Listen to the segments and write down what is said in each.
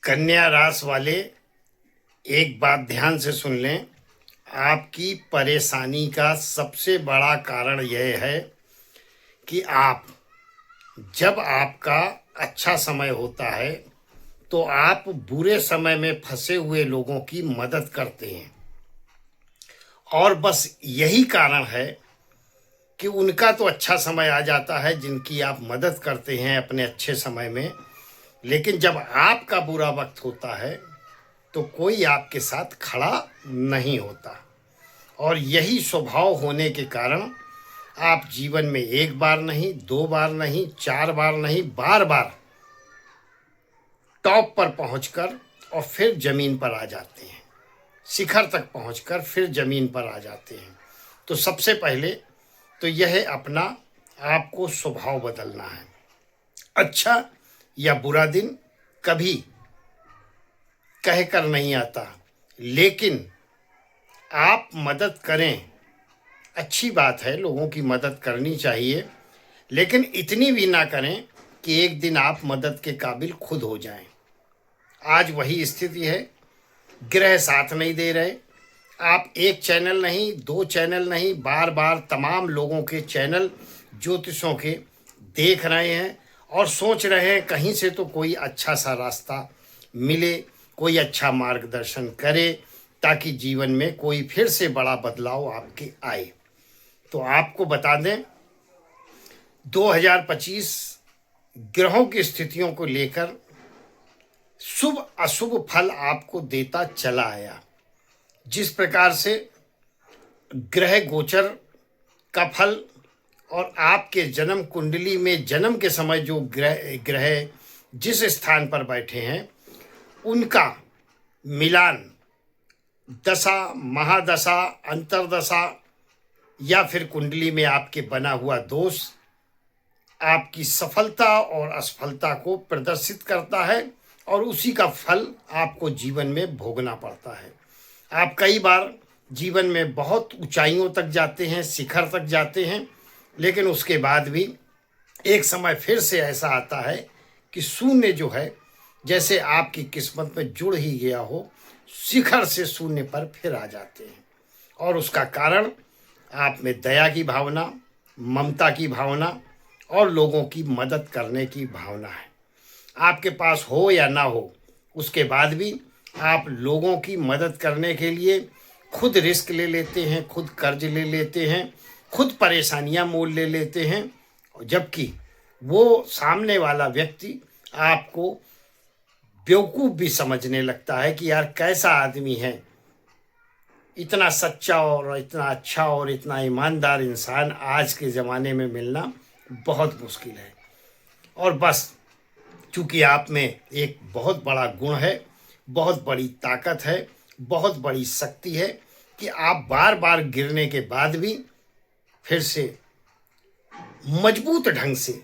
कन्या राशि वाले एक बात ध्यान से सुन लें। आपकी परेशानी का सबसे बड़ा कारण यह है कि आप जब आपका अच्छा समय होता है तो आप बुरे समय में फंसे हुए लोगों की मदद करते हैं, और बस यही कारण है कि उनका तो अच्छा समय आ जाता है जिनकी आप मदद करते हैं अपने अच्छे समय में, लेकिन जब आपका बुरा वक्त होता है तो कोई आपके साथ खड़ा नहीं होता। और यही स्वभाव होने के कारण आप जीवन में एक बार नहीं, दो बार नहीं, चार बार नहीं, बार बार टॉप पर पहुंचकर और फिर जमीन पर आ जाते हैं। शिखर तक पहुंचकर फिर जमीन पर आ जाते हैं। तो सबसे पहले तो यह अपना आपको स्वभाव बदलना है। अच्छा या बुरा दिन कभी कहकर नहीं आता, लेकिन आप मदद करें, अच्छी बात है, लोगों की मदद करनी चाहिए, लेकिन इतनी भी ना करें कि एक दिन आप मदद के काबिल खुद हो जाएं। आज वही स्थिति है, ग्रह साथ नहीं दे रहे। आप एक चैनल नहीं, दो चैनल नहीं, बार बार तमाम लोगों के चैनल ज्योतिषों के देख रहे हैं और सोच रहे हैं कहीं से तो कोई अच्छा सा रास्ता मिले, कोई अच्छा मार्गदर्शन करे ताकि जीवन में कोई फिर से बड़ा बदलाव आपके आए। तो आपको बता दें, 2025 ग्रहों की स्थितियों को लेकर शुभ अशुभ फल आपको देता चला आया। जिस प्रकार से ग्रह गोचर का फल और आपके जन्म कुंडली में जन्म के समय जो ग्रह जिस स्थान पर बैठे हैं उनका मिलान दशा, महादशा, अंतरदशा या फिर कुंडली में आपके बना हुआ दोष आपकी सफलता और असफलता को प्रदर्शित करता है, और उसी का फल आपको जीवन में भोगना पड़ता है। आप कई बार जीवन में बहुत ऊंचाइयों तक जाते हैं, शिखर तक जाते हैं, लेकिन उसके बाद भी एक समय फिर से ऐसा आता है कि शून्य जो है जैसे आपकी किस्मत में जुड़ ही गया हो, शिखर से शून्य पर फिर आ जाते हैं। और उसका कारण आप में दया की भावना, ममता की भावना और लोगों की मदद करने की भावना है। आपके पास हो या ना हो, उसके बाद भी आप लोगों की मदद करने के लिए खुद रिस्क ले लेते हैं, खुद कर्ज ले लेते हैं, खुद परेशानियां मोल ले लेते हैं, जबकि वो सामने वाला व्यक्ति आपको बेवकूफ़ भी समझने लगता है कि यार कैसा आदमी है, इतना सच्चा और इतना अच्छा और इतना ईमानदार इंसान आज के ज़माने में मिलना बहुत मुश्किल है। और बस चूँकि आप में एक बहुत बड़ा गुण है, बहुत बड़ी ताकत है, बहुत बड़ी शक्ति है कि आप बार बार गिरने के बाद भी फिर से मजबूत ढंग से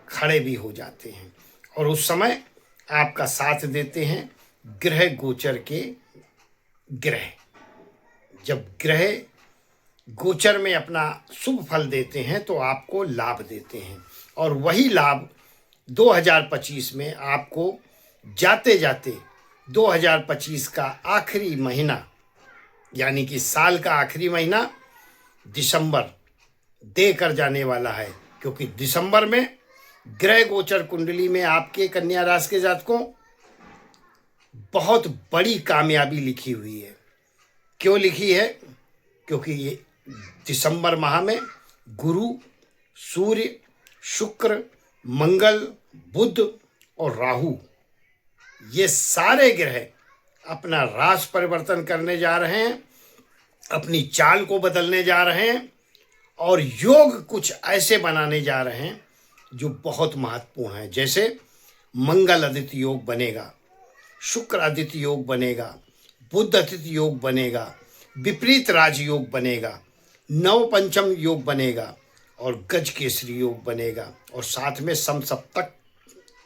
खड़े भी हो जाते हैं। और उस समय आपका साथ देते हैं ग्रह गोचर के ग्रह। जब ग्रह गोचर में अपना शुभ फल देते हैं तो आपको लाभ देते हैं, और वही लाभ 2025 में आपको जाते जाते 2025 का आखिरी महीना यानी कि साल का आखिरी महीना दिसंबर देकर जाने वाला है। क्योंकि दिसंबर में ग्रह गोचर कुंडली में आपके कन्या राशि के जातकों बहुत बड़ी कामयाबी लिखी हुई है। क्यों लिखी है? क्योंकि ये दिसंबर माह में गुरु, सूर्य, शुक्र, मंगल, बुध और राहु, ये सारे ग्रह अपना राशि परिवर्तन करने जा रहे हैं, अपनी चाल को बदलने जा रहे हैं, और योग कुछ ऐसे बनाने जा रहे हैं जो बहुत महत्वपूर्ण है। जैसे मंगल आदित्य योग बनेगा, शुक्र आदित्य योग बनेगा, बुध आदित्य योग बनेगा, विपरीत राजयोग बनेगा, नव पंचम योग बनेगा, और गज केसरी योग बनेगा, और साथ में समसप्तक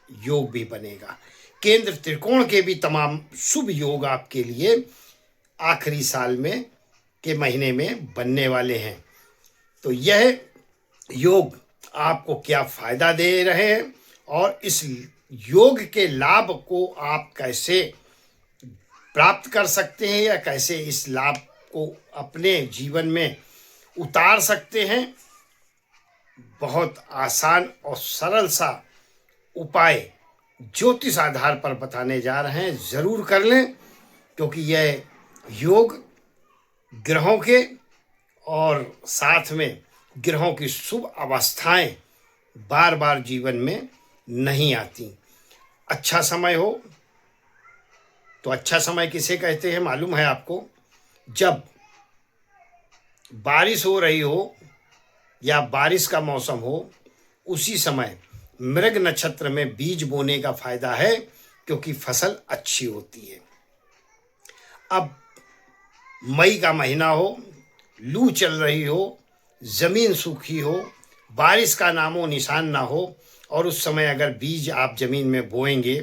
योग भी बनेगा। केंद्र त्रिकोण के भी तमाम शुभ योग आपके लिए आखिरी साल में के महीने में बनने वाले हैं। तो यह योग आपको क्या फायदा दे रहे हैं, और इस योग के लाभ को आप कैसे प्राप्त कर सकते हैं या कैसे इस लाभ को अपने जीवन में उतार सकते हैं, बहुत आसान और सरल सा उपाय ज्योतिष आधार पर बताने जा रहे हैं। ज़रूर कर लें, क्योंकि यह योग ग्रहों के और साथ में ग्रहों की शुभ अवस्थाएं बार बार जीवन में नहीं आती। अच्छा समय हो तो अच्छा समय किसे कहते हैं मालूम है आपको? जब बारिश हो रही हो या बारिश का मौसम हो, उसी समय मृग नक्षत्र में बीज बोने का फायदा है, क्योंकि फसल अच्छी होती है। अब मई का महीना हो, लू चल रही हो, जमीन सूखी हो, बारिश का नामो निशान ना हो, और उस समय अगर बीज आप जमीन में बोएंगे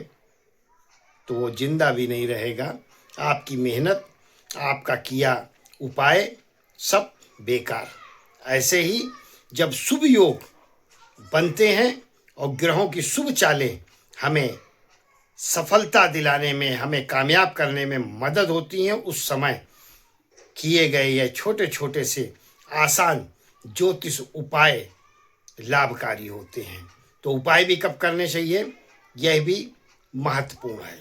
तो वो जिंदा भी नहीं रहेगा। आपकी मेहनत, आपका किया उपाय सब बेकार। ऐसे ही जब शुभ योग बनते हैं और ग्रहों की शुभ चालें हमें सफलता दिलाने में, हमें कामयाब करने में मदद होती हैं, उस समय किए गए ये छोटे छोटे से आसान ज्योतिष उपाय लाभकारी होते हैं। तो उपाय भी कब करने चाहिए, यह भी महत्वपूर्ण है।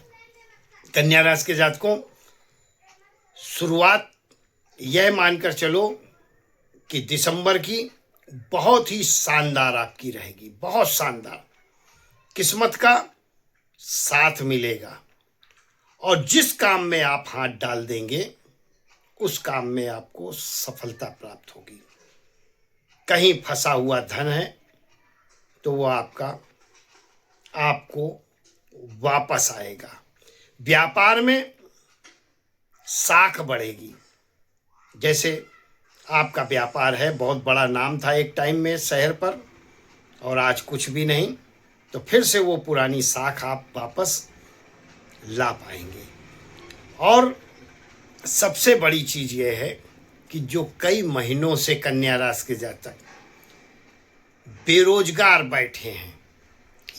कन्या राशि के जातकों, शुरुआत यह मानकर चलो कि दिसंबर की बहुत ही शानदार आपकी रहेगी, बहुत शानदार। किस्मत का साथ मिलेगा और जिस काम में आप हाथ डाल देंगे उस काम में आपको सफलता प्राप्त होगी। कहीं फंसा हुआ धन है तो वो आपको वापस आएगा। व्यापार में साख बढ़ेगी। जैसे आपका व्यापार है, बहुत बड़ा नाम था एक टाइम में शहर पर, और आज कुछ भी नहीं, तो फिर से वो पुरानी साख आप वापस ला पाएंगे। और सबसे बड़ी चीज़ ये है कि जो कई महीनों से कन्या राशि के जातक बेरोजगार बैठे हैं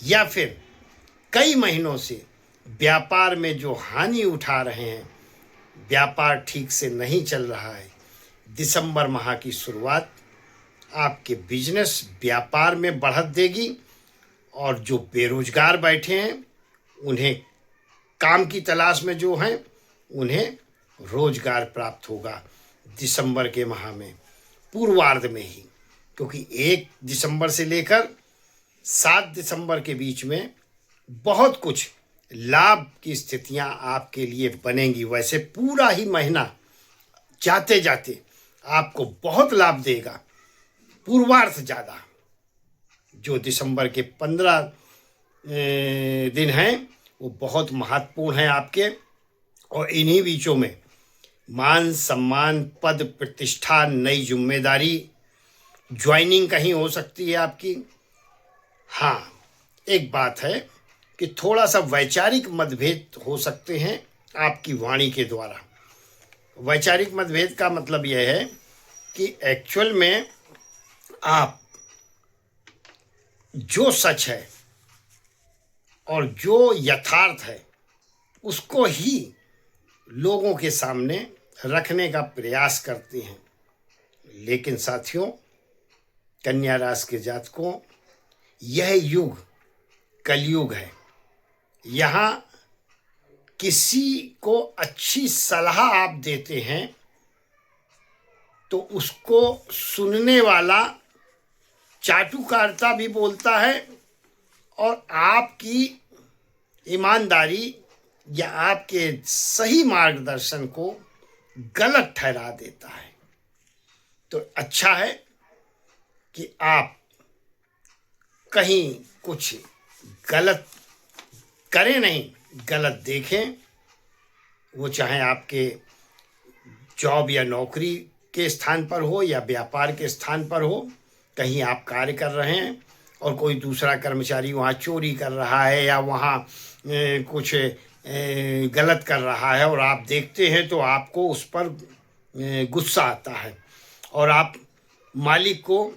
या फिर कई महीनों से व्यापार में जो हानि उठा रहे हैं, व्यापार ठीक से नहीं चल रहा है, दिसंबर माह की शुरुआत आपके बिजनेस व्यापार में बढ़त देगी। और जो बेरोजगार बैठे हैं, उन्हें काम की तलाश में जो हैं, उन्हें रोजगार प्राप्त होगा दिसंबर के माह में, पूर्वार्ध में ही। क्योंकि 1 दिसंबर से लेकर 7 दिसंबर के बीच में बहुत कुछ लाभ की स्थितियां आपके लिए बनेंगी। वैसे पूरा ही महीना जाते जाते आपको बहुत लाभ देगा। पूर्वार्ध ज़्यादा, जो दिसंबर के 15 दिन हैं वो बहुत महत्वपूर्ण हैं आपके। और इन्हीं बीचों में मान सम्मान, पद प्रतिष्ठा, नई जिम्मेदारी, ज्वाइनिंग कहीं हो सकती है आपकी। हाँ, एक बात है कि थोड़ा सा वैचारिक मतभेद हो सकते हैं आपकी वाणी के द्वारा। वैचारिक मतभेद का मतलब यह है कि एक्चुअल में आप जो सच है और जो यथार्थ है उसको ही लोगों के सामने रखने का प्रयास करते हैं। लेकिन साथियों, कन्या राशि के जातकों, यह युग कलयुग है। यहाँ किसी को अच्छी सलाह आप देते हैं तो उसको सुनने वाला चाटुकारिता भी बोलता है और आपकी ईमानदारी या आपके सही मार्गदर्शन को गलत ठहरा देता है। तो अच्छा है कि आप कहीं कुछ गलत करें नहीं, गलत देखें। वो चाहे आपके जॉब या नौकरी के स्थान पर हो या व्यापार के स्थान पर हो, कहीं आप कार्य कर रहे हैं और कोई दूसरा कर्मचारी वहाँ चोरी कर रहा है या वहाँ कुछ गलत कर रहा है और आप देखते हैं तो आपको उस पर गुस्सा आता है और आप मालिक को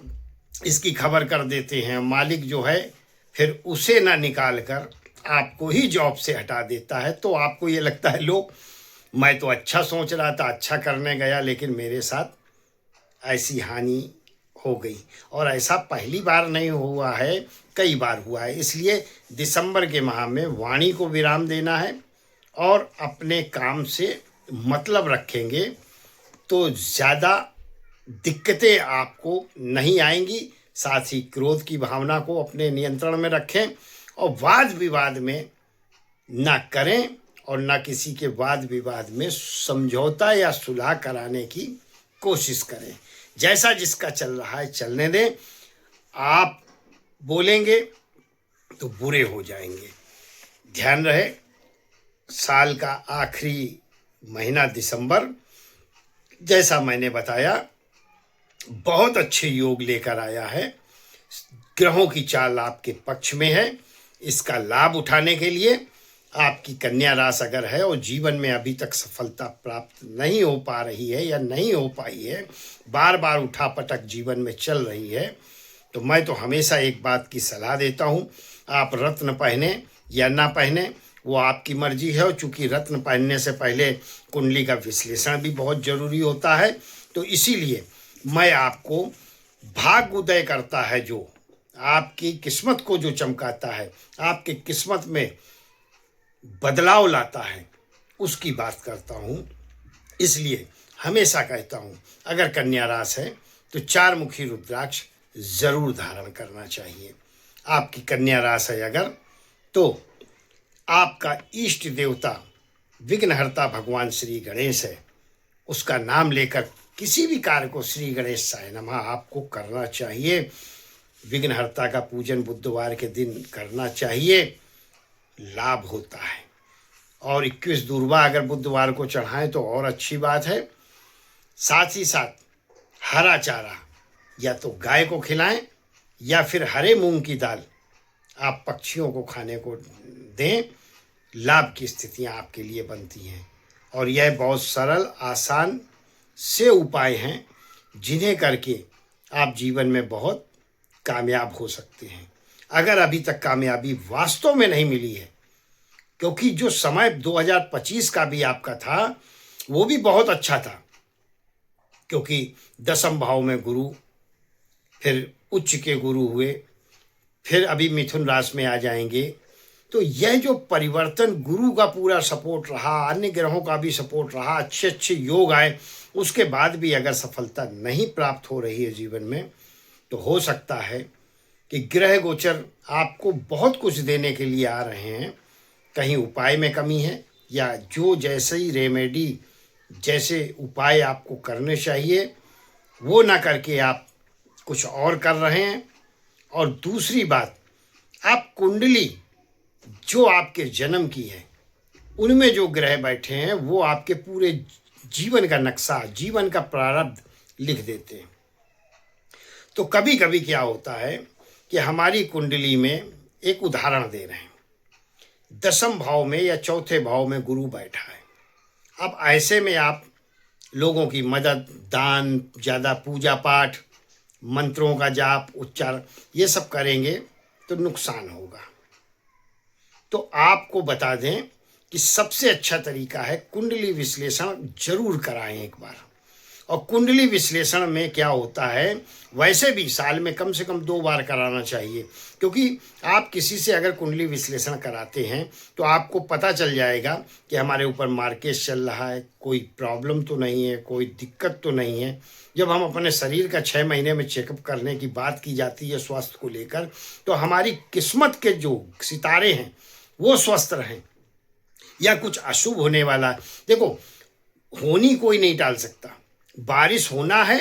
इसकी खबर कर देते हैं। मालिक जो है फिर उसे ना निकाल कर आपको ही जॉब से हटा देता है। तो आपको ये लगता है, लो, मैं तो अच्छा सोच रहा था, अच्छा करने गया, लेकिन मेरे साथ ऐसी हानि हो गई। और ऐसा पहली बार नहीं हुआ है, कई बार हुआ है। इसलिए दिसंबर के माह में वाणी को विराम देना है और अपने काम से मतलब रखेंगे तो ज़्यादा दिक्कतें आपको नहीं आएंगी। साथ ही क्रोध की भावना को अपने नियंत्रण में रखें और वाद विवाद में ना करें और ना किसी के वाद विवाद में समझौता या सुलह कराने की कोशिश करें। जैसा जिसका चल रहा है चलने दें। आप बोलेंगे तो बुरे हो जाएंगे। ध्यान रहे, साल का आखिरी महीना दिसंबर, जैसा मैंने बताया, बहुत अच्छे योग लेकर आया है। ग्रहों की चाल आपके पक्ष में है। इसका लाभ उठाने के लिए आपकी कन्या राशि अगर है और जीवन में अभी तक सफलता प्राप्त नहीं हो पा रही है या नहीं हो पाई है, बार बार उठापटक जीवन में चल रही है, तो मैं तो हमेशा एक बात की सलाह देता हूँ, आप रत्न पहने या ना पहने वो आपकी मर्जी है। और चूंकि रत्न पहनने से पहले कुंडली का विश्लेषण भी बहुत जरूरी होता है, तो इसीलिए मैं आपको भाग्य उदय करता है, जो आपकी किस्मत को जो चमकाता है, आपकी किस्मत में बदलाव लाता है, उसकी बात करता हूँ। इसलिए हमेशा कहता हूँ, अगर कन्या राशि है तो 4 मुखी रुद्राक्ष जरूर धारण करना चाहिए। आपकी कन्या राशि है अगर, तो आपका इष्ट देवता विघ्नहर्ता भगवान श्री गणेश है, उसका नाम लेकर किसी भी कार्य को श्री गणेशाय नमः आपको करना चाहिए। विघ्नहर्ता का पूजन बुधवार के दिन करना चाहिए, लाभ होता है। और 21 दूर्वा अगर बुधवार को चढ़ाएं तो और अच्छी बात है। साथ ही साथ हरा चारा या तो गाय को खिलाएं या फिर हरे मूंग की दाल आप पक्षियों को खाने को दें। लाभ की स्थितियां आपके लिए बनती हैं। और यह बहुत सरल आसान से उपाय हैं जिन्हें करके आप जीवन में बहुत कामयाब हो सकते हैं। अगर अभी तक कामयाबी वास्तव में नहीं मिली है, क्योंकि जो समय 2025 का भी आपका था वो भी बहुत अच्छा था, क्योंकि 10वें भाव में गुरु, फिर उच्च के गुरु हुए, फिर अभी मिथुन राशि में आ जाएंगे। तो यह जो परिवर्तन, गुरु का पूरा सपोर्ट रहा, अन्य ग्रहों का भी सपोर्ट रहा, अच्छे अच्छे योग आए, उसके बाद भी अगर सफलता नहीं प्राप्त हो रही है जीवन में, तो हो सकता है कि ग्रह गोचर आपको बहुत कुछ देने के लिए आ रहे हैं। कहीं उपाय में कमी है, या जो जैसे ही रेमेडी, जैसे उपाय आपको करने चाहिए वो ना करके आप कुछ और कर रहे हैं। और दूसरी बात, आप कुंडली जो आपके जन्म की है उनमें जो ग्रह बैठे हैं वो आपके पूरे जीवन का नक्शा, जीवन का प्रारब्ध लिख देते हैं। तो कभी कभी क्या होता है कि हमारी कुंडली में, एक उदाहरण दे रहे हैं, 10वें भाव में या 4थे भाव में गुरु बैठा है। अब ऐसे में आप लोगों की मदद, दान, ज़्यादा पूजा पाठ, मंत्रों का जाप, उच्चारण, ये सब करेंगे तो नुकसान होगा। तो आपको बता दें कि सबसे अच्छा तरीका है कुंडली विश्लेषण जरूर कराएं एक बार। और कुंडली विश्लेषण में क्या होता है, वैसे भी साल में कम से कम 2 बार कराना चाहिए, क्योंकि आप किसी से अगर कुंडली विश्लेषण कराते हैं तो आपको पता चल जाएगा कि हमारे ऊपर मार्केस चल रहा है, कोई प्रॉब्लम तो नहीं है, कोई दिक्कत तो नहीं है। जब हम अपने शरीर का 6 महीने में चेकअप करने की बात की जाती है स्वास्थ्य को लेकर, तो हमारी किस्मत के जो सितारे हैं वो स्वस्थ रहें या कुछ अशुभ होने वाला। देखो, होनी कोई नहीं टाल सकता, बारिश होना है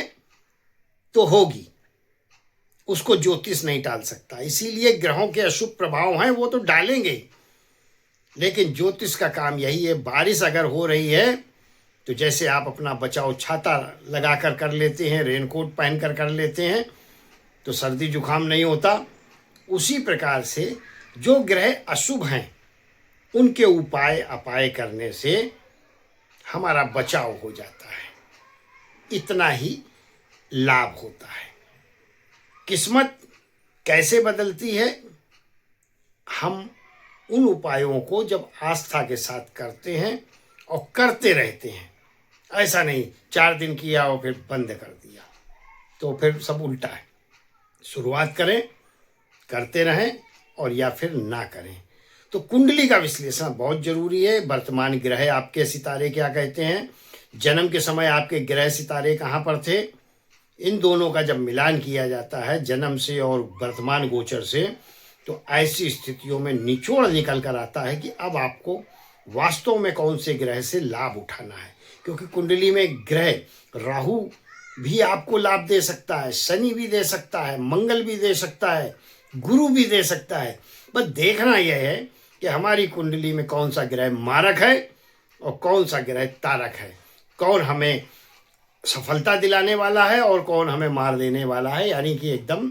तो होगी, उसको ज्योतिष नहीं टाल सकता। इसीलिए ग्रहों के अशुभ प्रभाव हैं वो तो डालेंगे, लेकिन ज्योतिष का काम यही है। बारिश अगर हो रही है तो जैसे आप अपना बचाव छाता लगा कर लेते हैं, रेनकोट पहन कर लेते हैं, तो सर्दी जुकाम नहीं होता। उसी प्रकार से जो ग्रह अशुभ हैं उनके उपाय अपाय करने से हमारा बचाव हो जाता है, इतना ही लाभ होता है। किस्मत कैसे बदलती है हम उन उपायों को जब आस्था के साथ करते हैं और करते रहते हैं, ऐसा नहीं 4 दिन किया और फिर बंद कर दिया, तो फिर सब उल्टा है। शुरुआत करें, करते रहें, और या फिर ना करें। तो कुंडली का विश्लेषण बहुत जरूरी है। वर्तमान ग्रह आपके सितारे क्या कहते हैं, जन्म के समय आपके ग्रह सितारे कहाँ पर थे, इन दोनों का जब मिलान किया जाता है जन्म से और वर्तमान गोचर से, तो ऐसी स्थितियों में निचोड़ निकल कर आता है कि अब आपको वास्तव में कौन से ग्रह से लाभ उठाना है। क्योंकि कुंडली में ग्रह राहु भी आपको लाभ दे सकता है, शनि भी दे सकता है, मंगल भी दे सकता है, गुरु भी दे सकता है। बस देखना यह है कि हमारी कुंडली में कौन सा ग्रह मारक है और कौन सा ग्रह तारक है, कौन हमें सफलता दिलाने वाला है और कौन हमें मार देने वाला है, यानी कि एकदम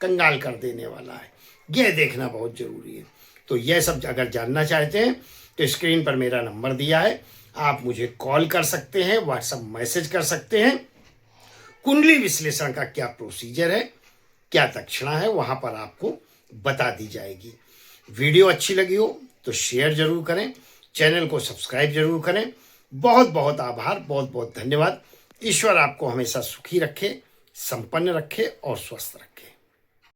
कंगाल कर देने वाला है। यह देखना बहुत जरूरी है। तो यह सब अगर जानना चाहते हैं तो स्क्रीन पर मेरा नंबर दिया है, आप मुझे कॉल कर सकते हैं, व्हाट्सएप मैसेज कर सकते हैं। कुंडली विश्लेषण का क्या प्रोसीजर है, क्या दक्षिणा है, वहां पर आपको बता दी जाएगी। वीडियो अच्छी लगी हो तो शेयर जरूर करें, चैनल को सब्सक्राइब जरूर करें। बहुत बहुत आभार, बहुत बहुत धन्यवाद। ईश्वर आपको हमेशा सुखी रखे, संपन्न रखे और स्वस्थ रखे।